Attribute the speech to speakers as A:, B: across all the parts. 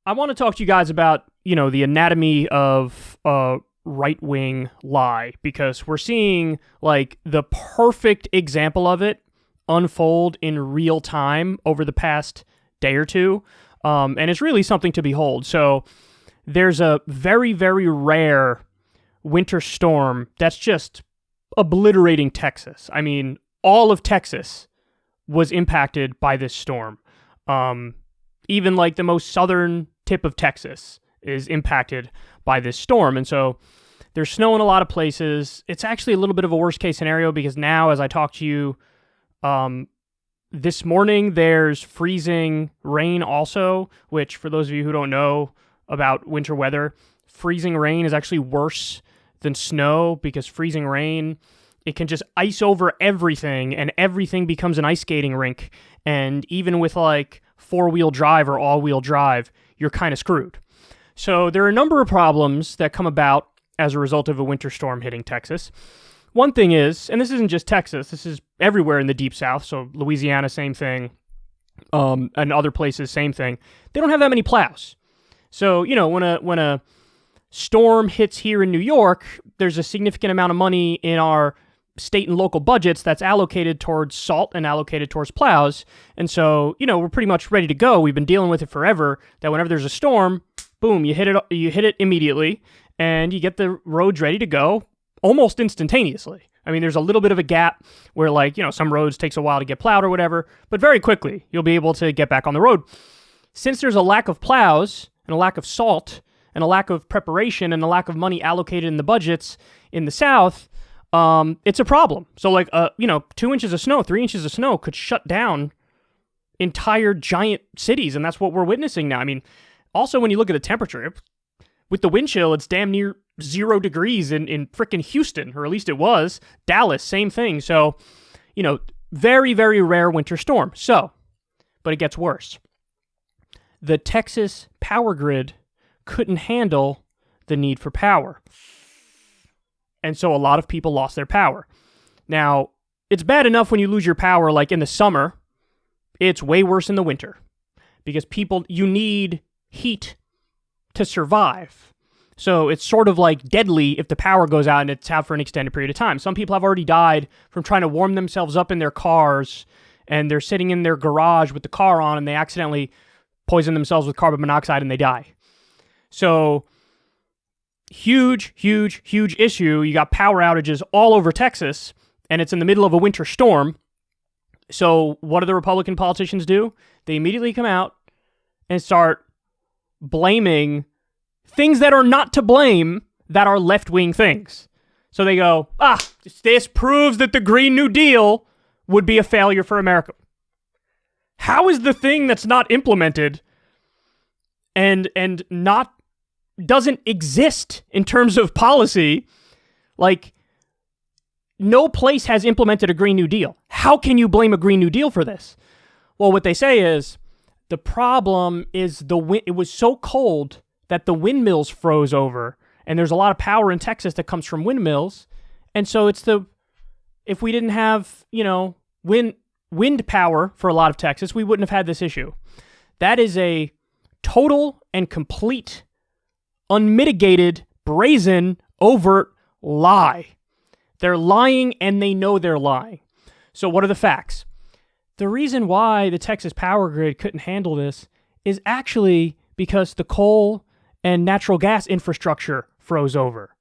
A: I want to talk to you guys about, the anatomy of a right-wing lie, because we're seeing, the perfect example of it unfold in real time over the past day or two, and it's really something to behold. So there's a very, very rare winter storm that's just obliterating Texas. I mean, all of Texas was impacted by this storm. Even the most southern tip of Texas is impacted by this storm. And so there's snow in a lot of places. It's actually a little bit of a worst case scenario because now, as I talk to you, this morning there's freezing rain also, which for those of you who don't know about winter weather, freezing rain is actually worse than snow because freezing rain, it can just ice over everything and everything becomes an ice skating rink. And even with four-wheel drive or all-wheel drive, you're kind of screwed. So there are a number of problems that come about as a result of a winter storm hitting Texas. One thing is, and this isn't just Texas, this is everywhere in the Deep South, so Louisiana, same thing, and other places, same thing. They don't have that many plows. So, when a storm hits here in New York, there's a significant amount of money in our state and local budgets that's allocated towards salt and allocated towards plows. And so, we're pretty much ready to go. We've been dealing with it forever, that whenever there's a storm, boom, you hit it immediately, and you get the roads ready to go almost instantaneously. I mean, there's a little bit of a gap where some roads takes a while to get plowed or whatever, but very quickly you'll be able to get back on the road. Since there's a lack of plows and a lack of salt and a lack of preparation and a lack of money allocated in the budgets in the South, it's a problem. So 2 inches of snow, 3 inches of snow could shut down entire giant cities, and that's what we're witnessing now. I mean, also when you look at the temperature, with the wind chill, it's damn near 0 degrees in frickin' Houston, or at least it was. Dallas, same thing. So, very, very rare winter storm. So, but it gets worse. The Texas power grid couldn't handle the need for power. And so a lot of people lost their power. Now, it's bad enough when you lose your power in the summer. It's way worse in the winter because you need heat to survive. So it's sort of deadly if the power goes out and it's out for an extended period of time. Some people have already died from trying to warm themselves up in their cars, and they're sitting in their garage with the car on and they accidentally poison themselves with carbon monoxide and they die. So huge, huge, huge issue. You got power outages all over Texas, and it's in the middle of a winter storm. So what do the Republican politicians do? They immediately come out and start blaming things that are not to blame, that are left-wing things. So they go, this proves that the Green New Deal would be a failure for America. How is the thing that's not implemented and not doesn't exist in terms of policy, no place has implemented a Green New Deal. How can you blame a Green New Deal for this? Well, what they say is the problem is it was so cold that the windmills froze over, and there's a lot of power in Texas that comes from windmills, and so if we didn't have, wind power for a lot of Texas, we wouldn't have had this issue. That is a total and complete, unmitigated, brazen, overt lie. They're lying, and they know they're lying. So what are the facts? The reason why the Texas power grid couldn't handle this is actually because the coal and natural gas infrastructure froze over.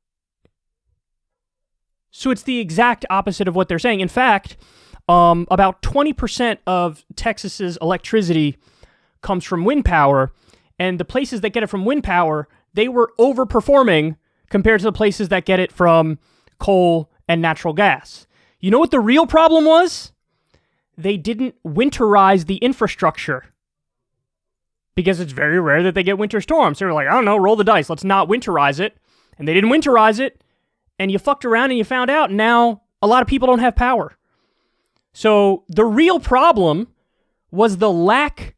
A: So it's the exact opposite of what they're saying. In fact, about 20% of Texas's electricity comes from wind power, and the places that get it from wind power, they were overperforming compared to the places that get it from coal and natural gas. You know what the real problem was? They didn't winterize the infrastructure, because it's very rare that they get winter storms. So they're like, I don't know, roll the dice. Let's not winterize it. And they didn't winterize it, and you fucked around and you found out, and now a lot of people don't have power. So the real problem was the lack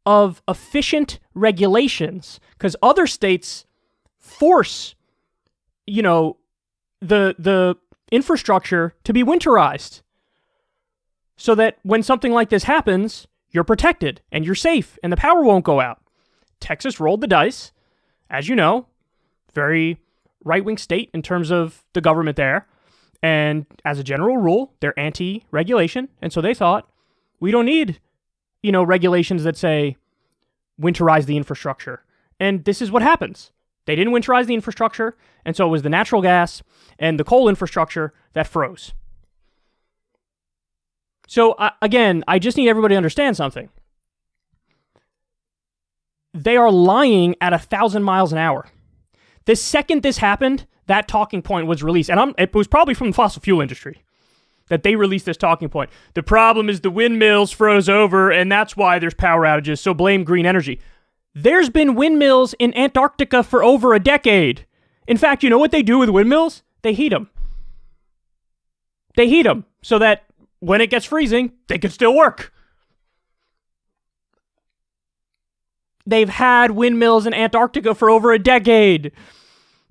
A: of efficient regulations, because other states force, the infrastructure to be winterized so that when something like this happens, you're protected and you're safe and the power won't go out. Texas rolled the dice, as you know, very right-wing state in terms of the government there. And as a general rule, they're anti-regulation. And so they thought, we don't need, regulations that say winterize the infrastructure. And this is what happens. They didn't winterize the infrastructure, and so it was the natural gas and the coal infrastructure that froze. So again, I just need everybody to understand something. They are lying at 1,000 miles an hour. The second this happened, that talking point was released. And it was probably from the fossil fuel industry that they released this talking point. The problem is the windmills froze over, and that's why there's power outages, so blame green energy. There's been windmills in Antarctica for over a decade. In fact, you know what they do with windmills? They heat them. They heat them so that when it gets freezing, they can still work. They've had windmills in Antarctica for over a decade.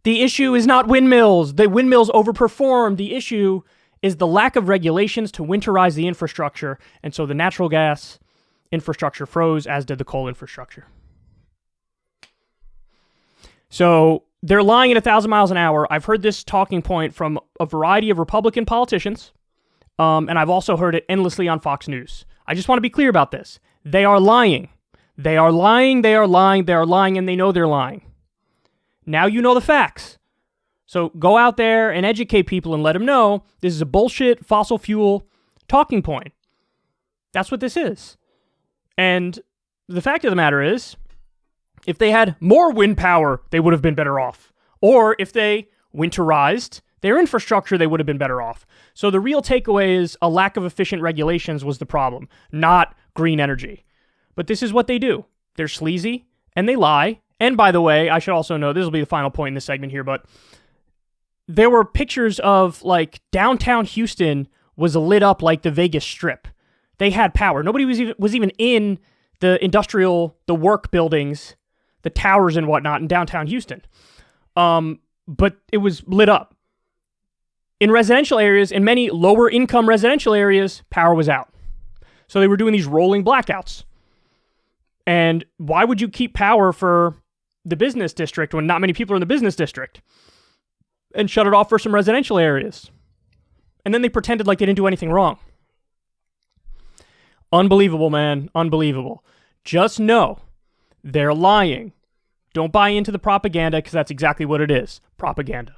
A: The issue is not windmills. The windmills overperform. The issue is the lack of regulations to winterize the infrastructure, and so the natural gas infrastructure froze, as did the coal infrastructure. So they're lying at 1,000 miles an hour. I've heard this talking point from a variety of Republican politicians, and I've also heard it endlessly on Fox News. I just want to be clear about this. They are lying. They are lying, they are lying, they are lying, and they know they're lying. Now you know the facts. So go out there and educate people and let them know this is a bullshit fossil fuel talking point. That's what this is. And the fact of the matter is, if they had more wind power, they would have been better off. Or if they winterized their infrastructure, they would have been better off. So the real takeaway is a lack of efficient regulations was the problem, not green energy. But this is what they do. They're sleazy, and they lie. And by the way, I should also know, this will be the final point in this segment here, but there were pictures of, downtown Houston was lit up like the Vegas Strip. They had power. Nobody was even in the work buildings, the towers and whatnot in downtown Houston. But it was lit up. In residential areas, in many lower income residential areas, power was out. So they were doing these rolling blackouts. And why would you keep power for the business district when not many people are in the business district? And shut it off for some residential areas. And then they pretended like they didn't do anything wrong. Unbelievable, man. Unbelievable. Just know they're lying. Don't buy into the propaganda, because that's exactly what it is. Propaganda.